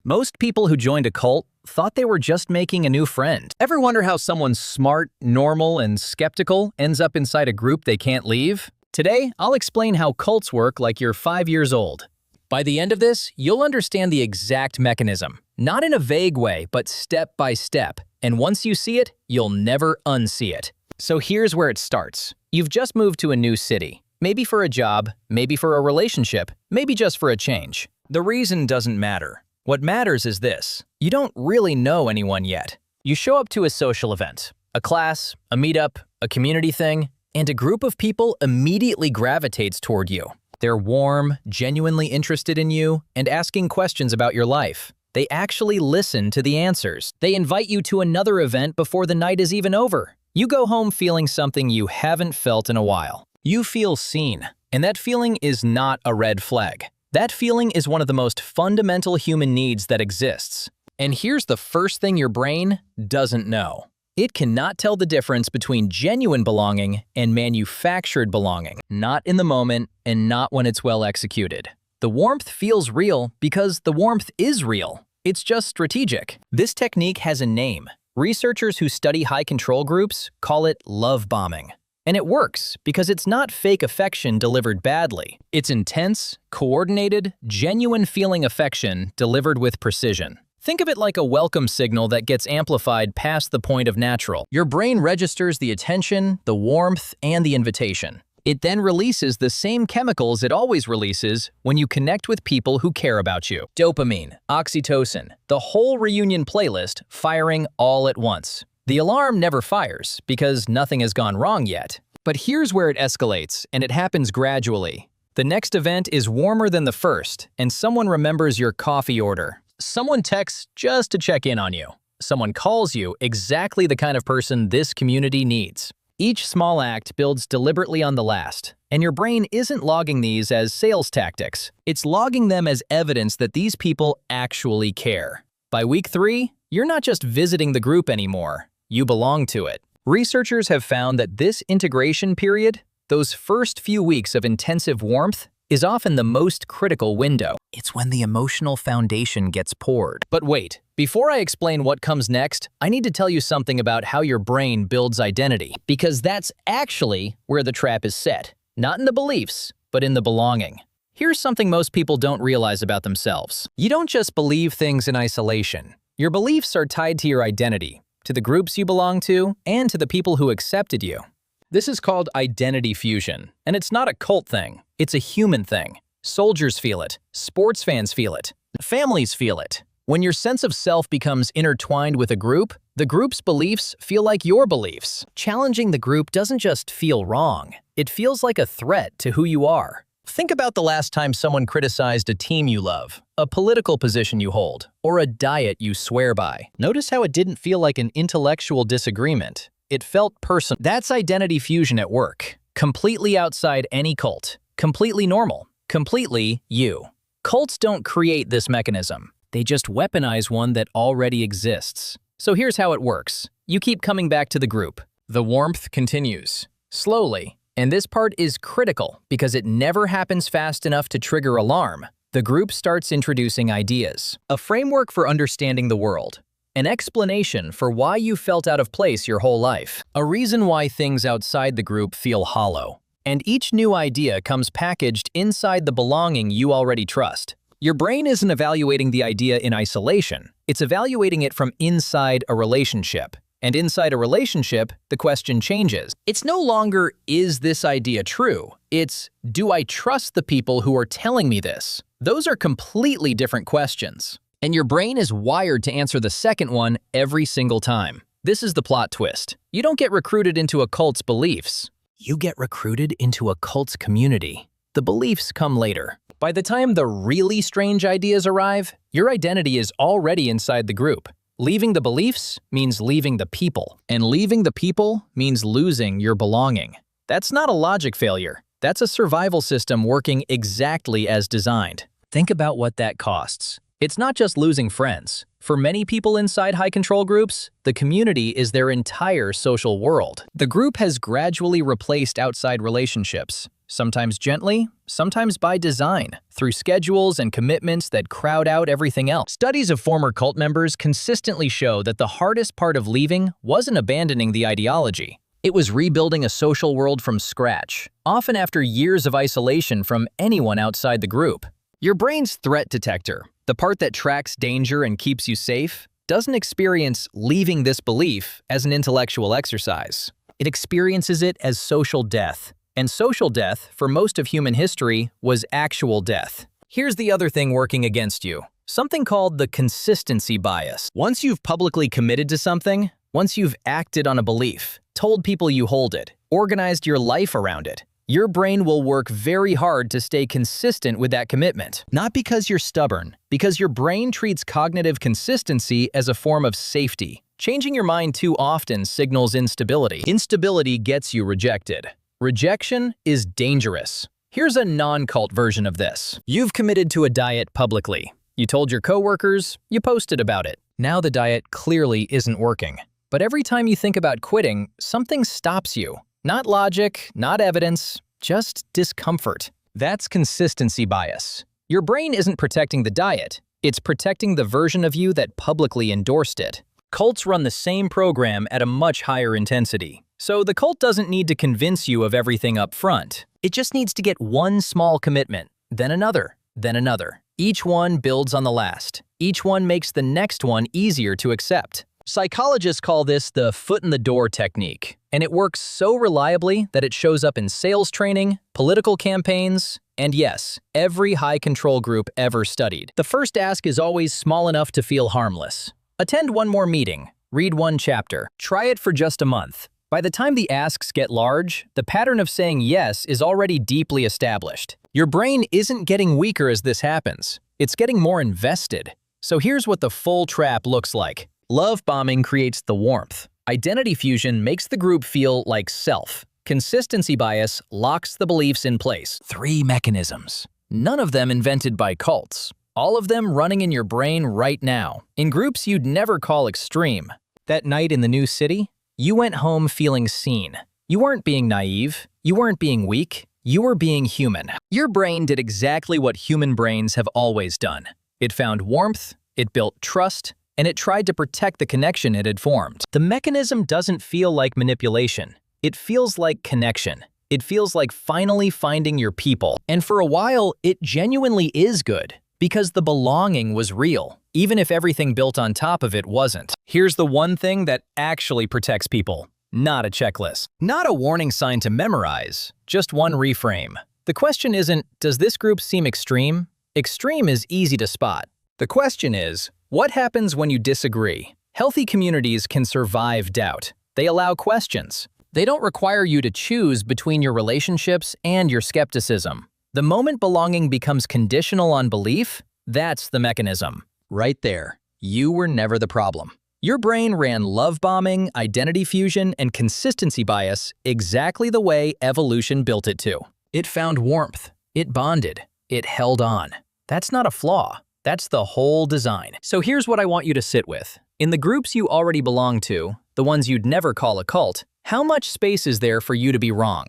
Most people who joined a cult thought they were just making a new friend. Ever wonder how someone smart, normal, and skeptical ends up inside a group they can't leave? Today, I'll explain how cults work like you're 5 years old. By the end of this, you'll understand the exact mechanism. Not in a vague way, but step by step. And once you see it, you'll never unsee it. So here's where it starts. You've just moved to a new city. Maybe for a job, maybe for a relationship, maybe just for a change. The reason doesn't matter. What matters is this. You don't really know anyone yet. You show up to a social event, a class, a meetup, a community thing, and a group of people immediately gravitates toward you. They're warm, genuinely interested in you, and asking questions about your life. They actually listen to the answers. They invite you to another event before the night is even over. You go home feeling something you haven't felt in a while. You feel seen, and that feeling is not a red flag. That feeling is one of the most fundamental human needs that exists. And here's the first thing your brain doesn't know. It cannot tell the difference between genuine belonging and manufactured belonging, not in the moment and not when it's well executed. The warmth feels real because the warmth is real. It's just strategic. This technique has a name. Researchers who study high control groups call it love bombing. And it works because it's not fake affection delivered badly. It's intense, coordinated, genuine feeling affection delivered with precision. Think of it like a welcome signal that gets amplified past the point of natural. Your brain registers the attention, the warmth, and the invitation. It then releases the same chemicals it always releases when you connect with people who care about you. Dopamine, oxytocin, the whole reunion playlist firing all at once. The alarm never fires because nothing has gone wrong yet. But here's where it escalates, and it happens gradually. The next event is warmer than the first, and someone remembers your coffee order. Someone texts just to check in on you. Someone calls you exactly the kind of person this community needs. Each small act builds deliberately on the last, and your brain isn't logging these as sales tactics. It's logging them as evidence that these people actually care. By week 3, you're not just visiting the group anymore. You belong to it. Researchers have found that this integration period, those first few weeks of intensive warmth, is often the most critical window. It's when the emotional foundation gets poured. But wait, before I explain what comes next, I need to tell you something about how your brain builds identity, because that's actually where the trap is set. Not in the beliefs, but in the belonging. Here's something most people don't realize about themselves. You don't just believe things in isolation. Your beliefs are tied to your identity, to the groups you belong to, and to the people who accepted you. This is called identity fusion, and it's not a cult thing. It's a human thing. Soldiers feel it. Sports fans feel it. Families feel it. When your sense of self becomes intertwined with a group, the group's beliefs feel like your beliefs. Challenging the group doesn't just feel wrong. It feels like a threat to who you are. Think about the last time someone criticized a team you love, a political position you hold, or a diet you swear by. Notice how it didn't feel like an intellectual disagreement. It felt personal. That's identity fusion at work. Completely outside any cult. Completely normal. Completely you. Cults don't create this mechanism. They just weaponize one that already exists. So here's how it works. You keep coming back to the group. The warmth continues. Slowly. And this part is critical because it never happens fast enough to trigger alarm. The group starts introducing ideas. A framework for understanding the world. An explanation for why you felt out of place your whole life. A reason why things outside the group feel hollow. And each new idea comes packaged inside the belonging you already trust. Your brain isn't evaluating the idea in isolation. It's evaluating it from inside a relationship. And inside a relationship, the question changes. It's no longer, is this idea true? It's, do I trust the people who are telling me this? Those are completely different questions. And your brain is wired to answer the second one every single time. This is the plot twist. You don't get recruited into a cult's beliefs. You get recruited into a cult's community. The beliefs come later. By the time the really strange ideas arrive, your identity is already inside the group. Leaving the beliefs means leaving the people, and leaving the people means losing your belonging. That's not a logic failure. That's a survival system working exactly as designed. Think about what that costs. It's not just losing friends. For many people inside high control groups, the community is their entire social world. The group has gradually replaced outside relationships. sometimes gently, sometimes by design, through schedules and commitments that crowd out everything else. Studies of former cult members consistently show that the hardest part of leaving wasn't abandoning the ideology. It was rebuilding a social world from scratch, often after years of isolation from anyone outside the group. Your brain's threat detector, the part that tracks danger and keeps you safe, doesn't experience leaving this belief as an intellectual exercise. It experiences it as social death. And social death, for most of human history, was actual death. Here's the other thing working against you. Something called the consistency bias. Once you've publicly committed to something, once you've acted on a belief, told people you hold it, organized your life around it, your brain will work very hard to stay consistent with that commitment. Not because you're stubborn, because your brain treats cognitive consistency as a form of safety. Changing your mind too often signals instability. Instability gets you rejected. Rejection is dangerous. Here's a non-cult version of this. You've committed to a diet publicly. You told your coworkers, you posted about it. Now the diet clearly isn't working. But every time you think about quitting, something stops you. Not logic, not evidence, just discomfort. That's consistency bias. Your brain isn't protecting the diet. It's protecting the version of you that publicly endorsed it. Cults run the same program at a much higher intensity. So the cult doesn't need to convince you of everything up front. It just needs to get one small commitment, then another, then another. Each one builds on the last. Each one makes the next one easier to accept. Psychologists call this the foot-in-the-door technique, and it works so reliably that it shows up in sales training, political campaigns, and yes, every high-control group ever studied. The first ask is always small enough to feel harmless. Attend one more meeting, read one chapter, try it for just a month. By the time the asks get large, the pattern of saying yes is already deeply established. Your brain isn't getting weaker as this happens. It's getting more invested. So here's what the full trap looks like. Love bombing creates the warmth. Identity fusion makes the group feel like self. Consistency bias locks the beliefs in place. 3 mechanisms. None of them invented by cults. All of them running in your brain right now, in groups you'd never call extreme. That night in the new city, you went home feeling seen. You weren't being naive. You weren't being weak. You were being human. Your brain did exactly what human brains have always done. It found warmth, it built trust, and it tried to protect the connection it had formed. The mechanism doesn't feel like manipulation. It feels like connection. It feels like finally finding your people. And for a while, it genuinely is good, because the belonging was real, even if everything built on top of it wasn't. Here's the one thing that actually protects people. Not a checklist. Not a warning sign to memorize. Just one reframe. The question isn't, does this group seem extreme? Extreme is easy to spot. The question is, what happens when you disagree? Healthy communities can survive doubt. They allow questions. They don't require you to choose between your relationships and your skepticism. The moment belonging becomes conditional on belief, that's the mechanism. Right there. You were never the problem. Your brain ran love bombing, identity fusion, and consistency bias exactly the way evolution built it to. It found warmth. It bonded. It held on. That's not a flaw. That's the whole design. So here's what I want you to sit with. In the groups you already belong to, the ones you'd never call a cult, how much space is there for you to be wrong?